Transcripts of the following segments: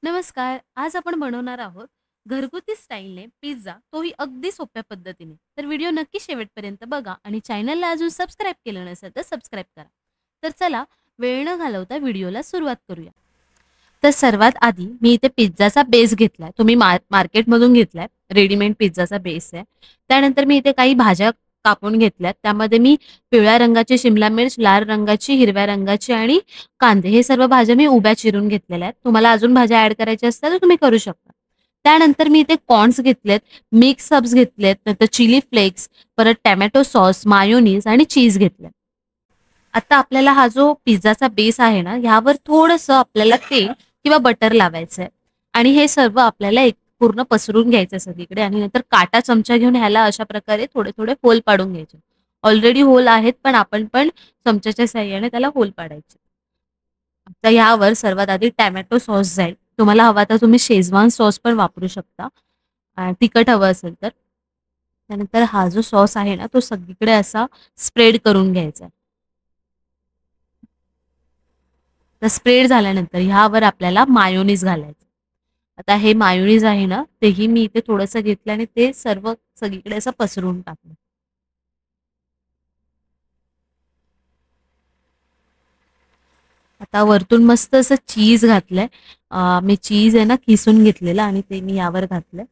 नमस्कार. आज आपण बनवणार आहोत घरगुती स्टाईलने पिझ्झा, तोही अगदी सोप्या पद्धतीने. तर व्हिडिओ नक्की शेवटपर्यंत बघा आणि चॅनलला अजून सबस्क्राईब केलं नसेल तर सबस्क्राईब करा. तर चला, वेळ न घालवता व्हिडिओला सुरुवात करूया. तर सर्वात आधी मी इथे पिझ्झाचा बेस घेतलाय. तुम्ही मार्केटमधून घेतलाय. रेडीमेड पिझ्झाचा बेस आहे. त्यानंतर मी इथे काही भाज्या कापून घेतल्यात. त्यामध्ये मी पिवळ्या रंगाची शिमला मिर्च, लाल रंगाची, हिरव्या रंगाची आणि कांदे हे सर्व भाज्या मी उभ्या चिरून घेतलेल्या आहेत. तुम्हाला अजून भाज्या ॲड करायच्या असतील तर तुम्ही करू शकता. त्यानंतर मी इथे कॉर्न्स घेतलेत, मिक्स हर्ब्स घेतलेत, नंतर चिली फ्लेक्स, परत टोमॅटो सॉस, मायोनीज आणि चीज घेतलंय. आता आपल्याला हा जो पिझ्झाचा बेस आहे ना, ह्यावर थोडंसं आपल्याला तेल किंवा बटर लावायचं आहे आणि हे सर्व आपल्याला एक पूर्ण पसरून घ्यायचं सगळीकडे आणि नंतर काटा चमचा घेऊन ह्याला अशा प्रकारे थोडे-थोडे होल पाडून घ्यायचे. ऑलरेडी होल आहेत, पण आपण पण चमच्याच्या साहाय्याने त्याला होल पाडायचे. आता ह्यावर सर्वात आधी टोमॅटो सॉस जाईल. तुम्हाला हवा तर तुम्ही शेजवान सॉस पण वापरू शकता. तिखट हवं असेल तर. त्यानंतर हा जो सॉस आहे ना, तो सगळीकडे असा स्प्रेड करून घ्यायचा. तर स्प्रेड झाल्यानंतर ह्यावर आपल्याला मायोनीज घालायचं. आता हे मायोनीज आहे ना, तेही मी इथे थोडंसं घेतलं आणि ते सर्व सगळीकडे असं पसरून टाकलं. आता वरतून मस्त असं चीज घातलंय. मी चीज आहे ना किसून घेतलेलं आणि ते मी यावर घातलंय.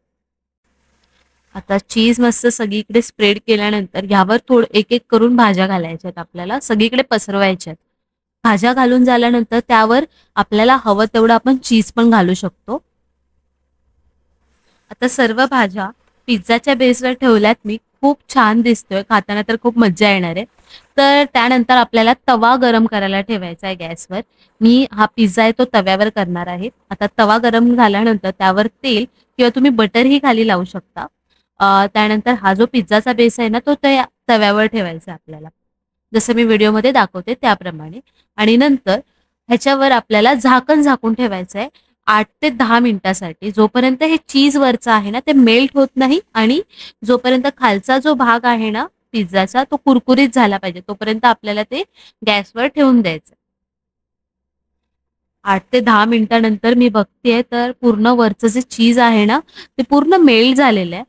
आता चीज मस्त सगळीकडे स्प्रेड केल्यानंतर ह्यावर एक-एक करून भाज्या घालायच्या आहेत आपल्याला. सगळीकडे पसरवायच्या आहेत. भाज्या घालून झाल्यानंतर त्यावर आपल्याला हवं तेवढं आपण चीज पण घालू शकतो. आता सर्व भाज्या पिझ्झाच्या बेसवर ठेवल्यात मी. खूप छान दिसतोय. खाताना तर खूप मज्जा येणार आहे. तर त्यानंतर आपल्याला तवा गरम करायला ठेवायचा आहे गॅसवर. मी हा पिझ्झा आहे तो तव्यावर करणार आहे. आता तवा गरम झाल्यानंतर त्यावर तेल किंवा तुम्ही बटरही खाली लावू शकता. त्यानंतर हा जो पिझ्झाचा बेस आहे ना, तो त्या तव्यावर ठेवायचा आहे आपल्याला. जसं मी व्हिडिओमध्ये दाखवते त्याप्रमाणे. आणि नंतर ह्याच्यावर आपल्याला झाकण झाकून ठेवायचं आहे 8 ते 10 मिनिटासाठी. जोपर्यंत हे चीज वरचं आहे ना, ते मेल्ट होत नाही आणि जोपर्यंत खालचा जो भाग आहे ना पिझ्झाचा, तो कुरकुरीत झाला पाहिजे. तोपर्यंत आपल्याला ते गॅसवर ठेवून द्यायचं. 8 ते 10 मिनिटानंतर मी बघतेय तर पूर्ण वरचं जे चीज आहे ना, ते पूर्ण मेल्ट झालेलं आहे.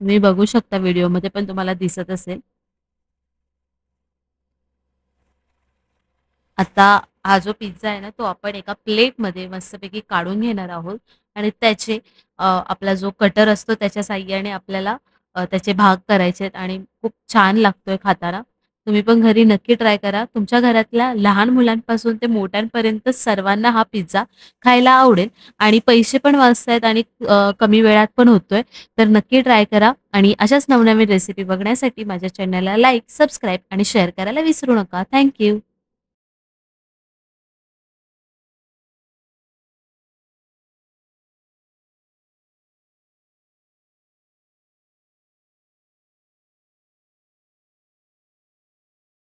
तुम्ही बघू शकता व्हिडिओमध्ये पण तुम्हाला दिसत असेल. आता हा जो पिझ्झा आहे ना, तो आपण एका प्लेटमध्ये मस्तपैकी काढून घेणार आहोत आणि आपला जो कटर असतो त्याच्या साहाय्याने आपल्याला त्याचे भाग करायचे आहेत आणि खूप छान लागतोय खाताना. तुम्ही पण घरी नक्की ट्राय करा. तुमच्या घरातल्या लहान मुलांपासून ते मोठ्यांपर्यंत सर्वांना हा पिझ्झा खायला आवडेल आणि पैसे पण वाचतायत आणि कमी वेळात पण होतोय. तर नक्की ट्राय करा आणि अशाच नवनवीन रेसिपी बघण्यासाठी माझ्या चॅनलला लाईक, सबस्क्राईब आणि शेअर करायला विसरू नका. थँक